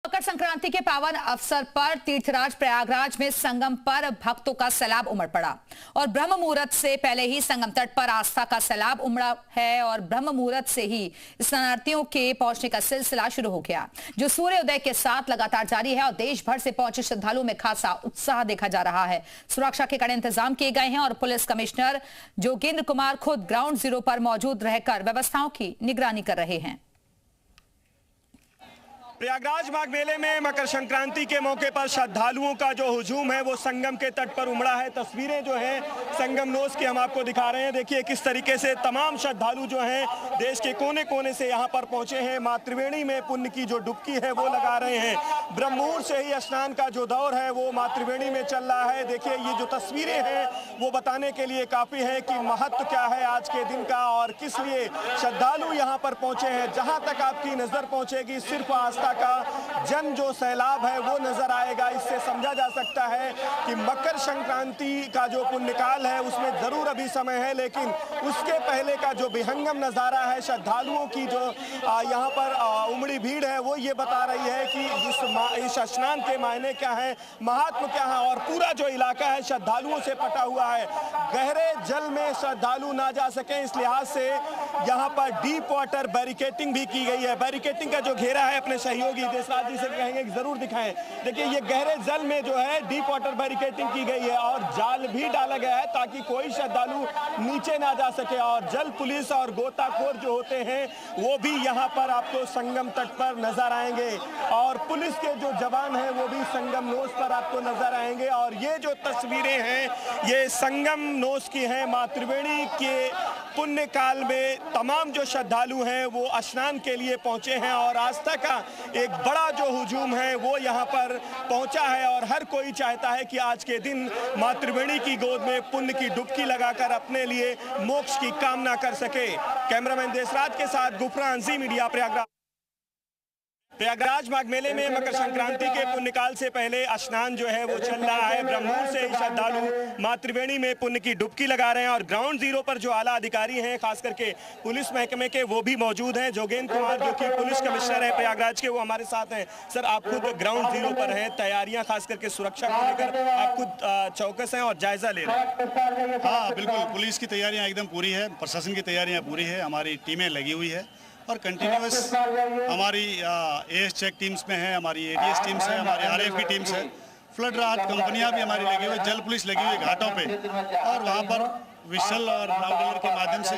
मकर संक्रांति के पावन अवसर पर तीर्थराज प्रयागराज में संगम पर भक्तों का सैलाब उमड़ पड़ा और ब्रह्म मुहूर्त से पहले ही संगम तट पर आस्था का सैलाब उमड़ा है और ब्रह्म मुहूर्त से ही स्नानार्थियों के पहुंचने का सिलसिला शुरू हो गया, जो सूर्योदय के साथ लगातार जारी है और देश भर से पहुंचे श्रद्धालुओं में खासा उत्साह देखा जा रहा है। सुरक्षा के कड़े इंतजाम किए गए हैं और पुलिस कमिश्नर जोगेंद्र कुमार खुद ग्राउंड जीरो पर मौजूद रहकर व्यवस्थाओं की निगरानी कर रहे हैं। प्रयागराज माघ मेले में मकर संक्रांति के मौके पर श्रद्धालुओं का जो हुजूम है वो संगम के तट पर उमड़ा है। तस्वीरें जो हैं संगम नोस की हम आपको दिखा रहे हैं। देखिए किस तरीके से तमाम श्रद्धालु जो हैं देश के कोने कोने से यहाँ पर पहुंचे हैं। माँ त्रिवेणी में पुण्य की जो डुबकी है वो लगा रहे हैं। ब्रह्म मुहूर्त से ही स्नान का जो दौर है वो माँ त्रिवेणी में चल रहा है। देखिए ये जो तस्वीरें हैं वो बताने के लिए काफ़ी है कि महत्व क्या है आज के दिन का और किस लिए श्रद्धालु यहाँ पर पहुंचे हैं। जहाँ तक आपकी नज़र पहुंचेगी सिर्फ आस्था का जन जो सैलाब है वो नजर आएगा। इससे समझा जा सकता है कि मकर संक्रांति का जो पुण्यकाल है उसमें जरूर अभी समय है, लेकिन उसके पहले का जो विहंगम नज़ारा है श्रद्धालुओं की जो यहाँ पर उमड़ी भीड़ है वो ये बता रही है कि इस स्नान के मायने क्या है, महात्म क्या है। और पूरा जो इलाका है श्रद्धालुओं से पटा हुआ है। गहरे जल में श्रद्धालु ना जा सके इस लिहाज से यहाँ पर डीप वाटर बैरिकेटिंग भी की गई है। बैरिकेटिंग का जो घेरा है अपने सहयोगी देशराज जी से कहेंगे कि जरूर दिखाएं। देखिए ये गहरे जल में जो है डीप वाटर बैरिकेटिंग की गई है और जाल भी डाला गया है ताकि कोई श्रद्धालु नीचे ना जा सके। और जल पुलिस और गोताखोर जो होते हैं वो भी यहाँ पर आपको संगम तट पर नजर आएंगे और पुलिस के जो जवान हैं वो भी संगम नोस पर आपको नजर आएंगे। और ये जो तस्वीरें हैं ये संगम नोस की हैं। माँ त्रिवेणी के पुण्य काल में तमाम जो श्रद्धालु हैं वो स्नान के लिए पहुंचे हैं और आस्था का एक बड़ा जो हुजूम है वो यहाँ पर पहुंचा है और हर कोई चाहता है कि आज के दिन माँ त्रिवेणी की गोद में पुण्य की डुबकी लगाकर अपने लिए मोक्ष की कामना कर सके। कैमरामैन देशराज के साथ गुफरान जी मीडिया प्रयागराज माघ मेले में मकर संक्रांति के पुण्यकाल से पहले स्नान जो है वो चल रहा है। ब्रह्म मुहूर्त से ही श्रद्धालु माँ त्रिवेणी में पुण्य की डुबकी लगा रहे हैं और ग्राउंड जीरो पर जो आला अधिकारी हैं खास करके पुलिस महकमे के वो भी मौजूद हैं। जोगेंद्र कुमार जो कि पुलिस कमिश्नर है प्रयागराज के वो हमारे साथ हैं। सर आप खुद ग्राउंड जीरो पर हैं, तैयारियां खास करके सुरक्षा को लेकर आप खुद चौकस हैं और जायजा ले रहे हैं। हाँ बिल्कुल, पुलिस की तैयारियाँ एकदम पूरी है, प्रशासन की तैयारियाँ पूरी है, हमारी टीमें लगी हुई है और कंटिन्यूअस हमारी एएस चेक टीम्स में है, हमारी एडीएस टीम्स है, हमारी आरएफ की टीम्स है, फ्लड राहत कंपनियां भी हमारी लगी हुई, जल पुलिस लगी हुई घाटों पे और वहां पर विशल और लाउड के माध्यम से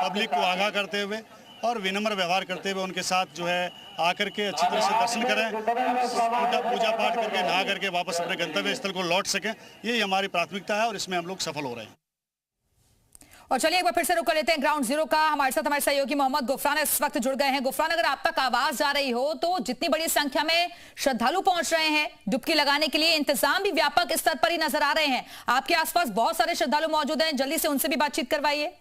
पब्लिक को आगाह करते हुए और विनम्र व्यवहार करते हुए उनके साथ जो है आकर के अच्छी तरह से दर्शन करें, पूजा पाठ करके नहा करके वापस अपने गंतव्य स्थल को लौट सकें। यही हमारी प्राथमिकता है और इसमें हम लोग सफल हो रहे हैं। और चलिए एक बार फिर से रुक कर लेते हैं ग्राउंड जीरो का। हमारे साथ हमारे सहयोगी मोहम्मद गुफरान इस वक्त जुड़ गए हैं। गुफरान, अगर आप तक आवाज जा रही हो तो जितनी बड़ी संख्या में श्रद्धालु पहुंच रहे हैं डुबकी लगाने के लिए, इंतजाम भी व्यापक स्तर पर ही नजर आ रहे हैं। आपके आसपास बहुत सारे श्रद्धालु मौजूद हैं, जल्दी से उनसे भी बातचीत करवाइए।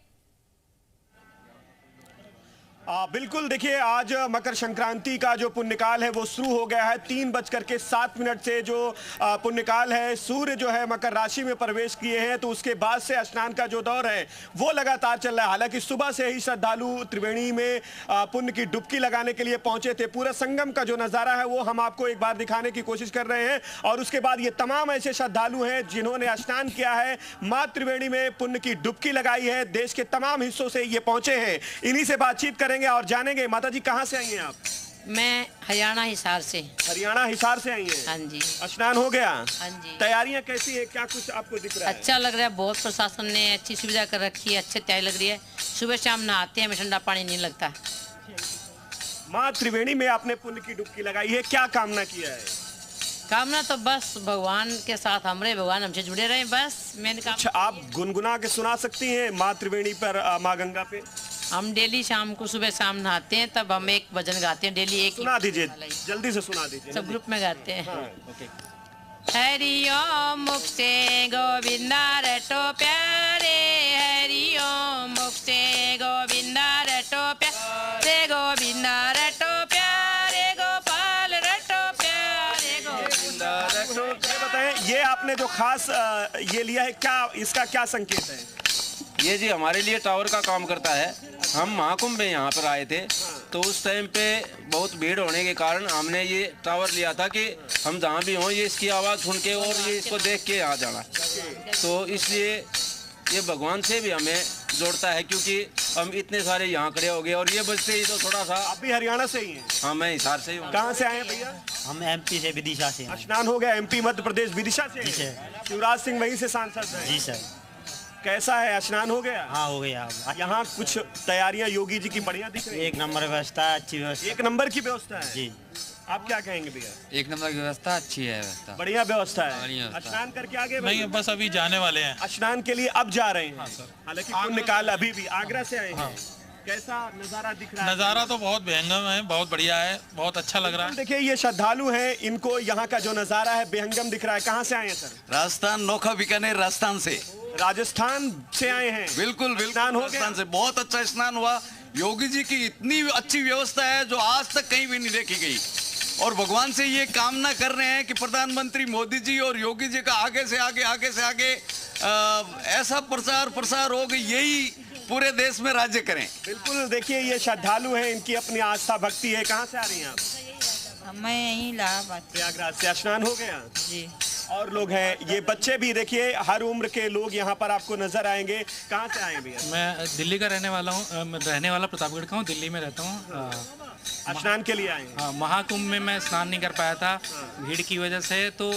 बिल्कुल, देखिए आज मकर संक्रांति का जो पुण्यकाल है वो शुरू हो गया है। 3:07 से जो पुण्यकाल है, सूर्य जो है मकर राशि में प्रवेश किए हैं तो उसके बाद से स्नान का जो दौर है वो लगातार चल रहा है। हालांकि सुबह से ही श्रद्धालु त्रिवेणी में पुण्य की डुबकी लगाने के लिए पहुंचे थे। पूरा संगम का जो नज़ारा है वो हम आपको एक बार दिखाने की कोशिश कर रहे हैं और उसके बाद ये तमाम ऐसे श्रद्धालु हैं जिन्होंने स्नान किया है, माँ त्रिवेणी में पुण्य की डुबकी लगाई है। देश के तमाम हिस्सों से ये पहुंचे हैं, इन्हीं से बातचीत करेंगे और जानेंगे। माता जी कहां से आई हैं आप? मैं हरियाणा हिसार से। हरियाणा हिसार से आई हैं? हाँ जी। स्नान हो गया? हाँ जी। तैयारियां कैसी है, क्या कुछ आपको दिख रहा है? अच्छा लग रहा है, बहुत प्रशासन ने अच्छी सुविधा कर रखी है, अच्छी तैयारी लग रही है। सुबह शाम नहाते हैं, हमें ठंडा पानी नहीं लगता। माँ त्रिवेणी में आपने पुण्य की डुबकी लगाई है, क्या कामना किया है? कामना तो बस भगवान के साथ हमारे भगवान हमसे जुड़े रहे, बस मैंने कहा। आप गुनगुना के सुना सकती हैं माँ त्रिवेणी पर, माँ गंगा पे? हम डेली शाम को सुबह शाम नहाते हैं, तब हम एक भजन गाते हैं डेली। एक सुना दीजिए, जल्दी से सुना दीजिए। सब ग्रुप में गाते हैं। ओके। हरि ओम मुख से गोविंदा रटो प्यारे, हरि ओम मुख से गोविंदा रटो प्यारे, गोविंदा रटो प्यारे, गोपाल रटो प्यारे, गोविंदा रटो। ये बताएं, ये आपने जो खास ये लिया है, क्या इसका क्या संकेत है? ये जी हमारे लिए टावर का काम करता है। हम महाकुंभ में यहाँ पर आए थे तो उस टाइम पे बहुत भीड़ होने के कारण हमने ये टावर लिया था कि हम जहाँ भी हों ये इसकी आवाज़ सुन के और ये इसको देख के यहाँ जाना। तो इसलिए ये भगवान से भी हमें जोड़ता है, क्योंकि हम इतने सारे यहाँ खड़े हो गए और ये बजते ही तो थोड़ा सा। आप भी हरियाणा से ही हैं? हाँ, मैं हिसार से ही हूँ। कहाँ से आए हैं भैया? हम एमपी से, विदिशा से हैं। स्नान हो गया? एमपी मध्य प्रदेश विदिशा से? जी सर। शिवराज सिंह वहीं से सांसद हैं? जी सर। कैसा है, स्नान हो गया? हाँ हो गया। यहाँ कुछ तैयारियां योगी जी की बढ़िया दिख रही है? एक नंबर व्यवस्था है, अच्छी व्यवस्था। एक नंबर की व्यवस्था है जी। आप क्या कहेंगे भैया? एक नंबर की व्यवस्था अच्छी है, व्यवस्था बढ़िया व्यवस्था बढ़िया है। व्यवस्था। स्नान करके आगे नहीं, बस अभी जाने वाले हैं। स्नान के लिए अब जा रहे हैं? हालांकि पुण्य काल अभी भी। आगरा से आए हैं? कैसा नजारा दिख रहा है? नज़ारा तो बहुत बेहंगम है, बहुत बढ़िया है, बहुत अच्छा लग रहा है। देखिए ये श्रद्धालु हैं, इनको यहाँ का जो नजारा है बेहंगम दिख रहा है। कहाँ से आए हैं सर? राजस्थान, नोखा बीकानेर राजस्थान से। राजस्थान से आए हैं? बिल्कुल बिल्कुल, स्नान हो गया? राजस्थान से बहुत अच्छा स्नान हुआ। योगी जी की इतनी अच्छी व्यवस्था है जो आज तक कहीं भी नहीं देखी गई, और भगवान से ये कामना कर रहे हैं कि प्रधानमंत्री मोदी जी और योगी जी का आगे से आगे ऐसा प्रसार हो कि यही पूरे देश में राज्य करें। बिल्कुल, देखिए ये श्रद्धालु हैं, इनकी अपनी आस्था भक्ति है। कहाँ से आ रही हैं आप? मैं यहीं इलाहाबाद प्रयागराज से। स्नान हो गया? जी। और लोग हैं, ये बच्चे भी देखिए, हर उम्र के लोग यहाँ पर आपको नजर आएंगे। कहाँ से आए भैया? मैं दिल्ली का रहने वाला हूँ, मैं रहने वाला प्रतापगढ़ का हूँ, दिल्ली में रहता हूँ। स्नान के लिए आए हैं? हाँ, महाकुंभ में मैं स्नान नहीं कर पाया था भीड़ की वजह से, तो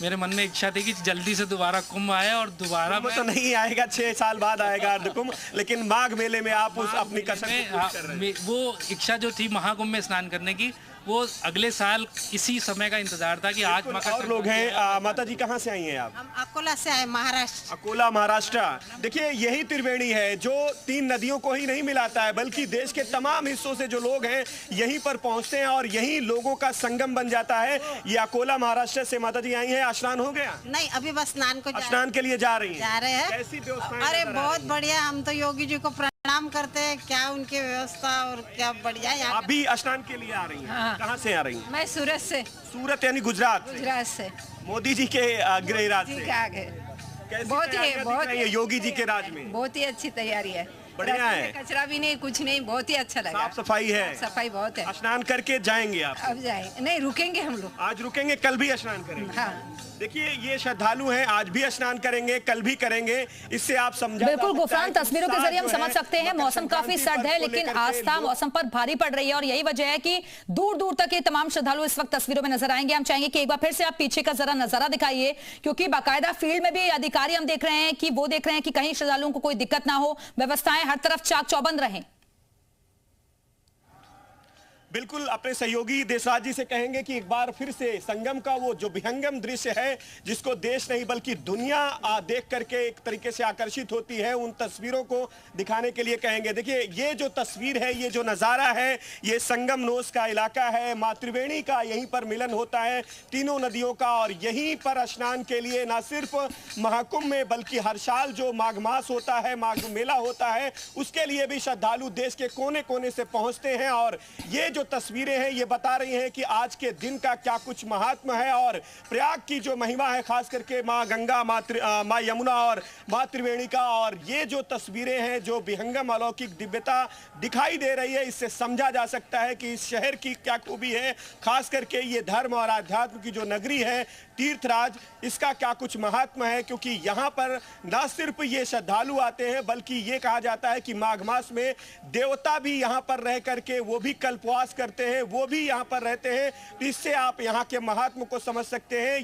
मेरे मन में इच्छा थी कि जल्दी से दोबारा कुंभ आए और दोबारा कुंभ तो नहीं आएगा, 6 साल बाद आएगा अर्ध कुंभ, लेकिन माघ मेले में आप उस अपनी कसम को पूरी कर रहे हैं। वो इच्छा जो थी महाकुंभ में स्नान करने की, वो अगले साल इसी समय का इंतजार था कि आज मकर। और लोग हैं। माता जी कहाँ से आई हैं आप? हम अकोला से आए, महाराष्ट्र। अकोला महाराष्ट्र। देखिए यही त्रिवेणी है जो 3 नदियों को ही नहीं मिलाता है, बल्कि देश के तमाम हिस्सों से जो लोग हैं यहीं पर पहुंचते हैं और यहीं लोगों का संगम बन जाता है। ये अकोला महाराष्ट्र से माता जी आई हैं। स्नान हो गया? नहीं, अभी बस स्नान को स्नान के लिए जा रही हैं? जा रहे हैं। कैसी व्यवस्था? अरे बहुत बढ़िया, हम तो योगी जी को प्रणाम करते हैं। क्या उनकी व्यवस्था और क्या बढ़िया। यहाँ आप भी स्नान के लिए आ रही हैं? हाँ। कहाँ से आ रही हैं? मैं सूरत से। सूरत यानी गुजरात? गुजरात से। मोदी जी के गृह राज से? आगे कैसी बहुत ही तैयारियां दिख रही हैं योगी जी के राज में? बहुत ही अच्छी तैयारी है। बढ़िया है। कचरा भी नहीं, कुछ नहीं, बहुत ही अच्छा लगा। साफ सफाई है? सफाई बहुत है। स्नान करके जाएंगे आप? अब जाएंगे नहीं, रुकेंगे हम लोग। आज रुकेंगे, कल भी स्नान करेंगे? हाँ। देखिए ये श्रद्धालु हैं, आज भी स्नान करेंगे, कल भी करेंगे। इससे आप समझा बिल्कुल जा सकता है गुफरान, कि तस्वीरों के उत्साह जरिए हम जो समझ है, सकते हैं मकर मौसम काफी संक्रांति सर्द है, पर्व को लेकिन लेकर के आस्था लोग- मौसम पर भारी पड़ रही है और यही वजह है कि दूर दूर तक ये तमाम श्रद्धालु इस वक्त तस्वीरों में नजर आएंगे। हम चाहेंगे कि एक बार फिर से आप पीछे का जरा नजारा दिखाइए, क्योंकि बाकायदा फील्ड में भी अधिकारी हम देख रहे हैं कि वो देख रहे हैं कि कहीं श्रद्धालुओं को कोई दिक्कत ना हो, व्यवस्थाएं हर तरफ चाक चौबंद रहें। बिल्कुल, अपने सहयोगी देशराज जी से कहेंगे कि एक बार फिर से संगम का वो जो विहंगम दृश्य है जिसको देश नहीं बल्कि दुनिया देख करके एक तरीके से आकर्षित होती है, उन तस्वीरों को दिखाने के लिए कहेंगे। देखिए ये जो तस्वीर है, ये जो नज़ारा है, ये संगम नोस का इलाका है, माँ त्रिवेणी का यहीं पर मिलन होता है तीनों नदियों का, और यहीं पर स्नान के लिए ना सिर्फ महाकुंभ में बल्कि हर साल जो माघ मास होता है, माघ मेला होता है, उसके लिए भी श्रद्धालु देश के कोने कोने से पहुंचते हैं। और ये जो तस्वीरें हैं ये बता रही हैं कि आज के दिन का क्या कुछ महात्मा है और प्रयाग की जो महिमा है, खास करके माँ गंगा, माँ यमुना और माँ त्रिवेणी का। और ये जो तस्वीरें हैं, जो विहंगम अलौकिक दिव्यता दिखाई दे रही है, इससे समझा जा सकता है कि इस शहर की क्या खूबी है, खास करके ये धर्म और आध्यात्म की जो नगरी है तीर्थराज, इसका क्या कुछ महात्मा है। क्योंकि यहाँ पर ना सिर्फ ये श्रद्धालु आते हैं बल्कि ये कहा जाता है कि माघ मास में देवता भी यहाँ पर रह करके वो भी कल्पवास करते हैं, वो भी यहाँ पर रहते हैं। तो इससे आप यहाँ के महात्मा को समझ सकते हैं।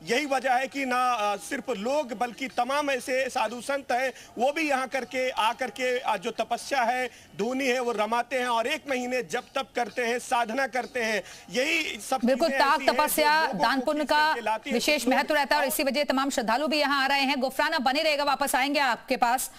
यही वजह है कि ना सिर्फ लोग बल्कि तमाम ऐसे साधु संत हैं, वो भी यहाँ करके आकर के जो तपस्या है, धूनी है, वो रमाते हैं और 1 महीने जब तप करते हैं, साधना करते हैं। यही सब बिल्कुल, चीजें ताक ऐसी हैं तपस्या जो लोगों को दान पुण्य खींच का करके लाती हैं। विशेष कुछ लोग- महत्व रहता है और इसी वजह तमाम श्रद्धालु भी यहाँ आ रहे हैं। गुफराना बने रहेगा, वापस आएंगे आपके पास।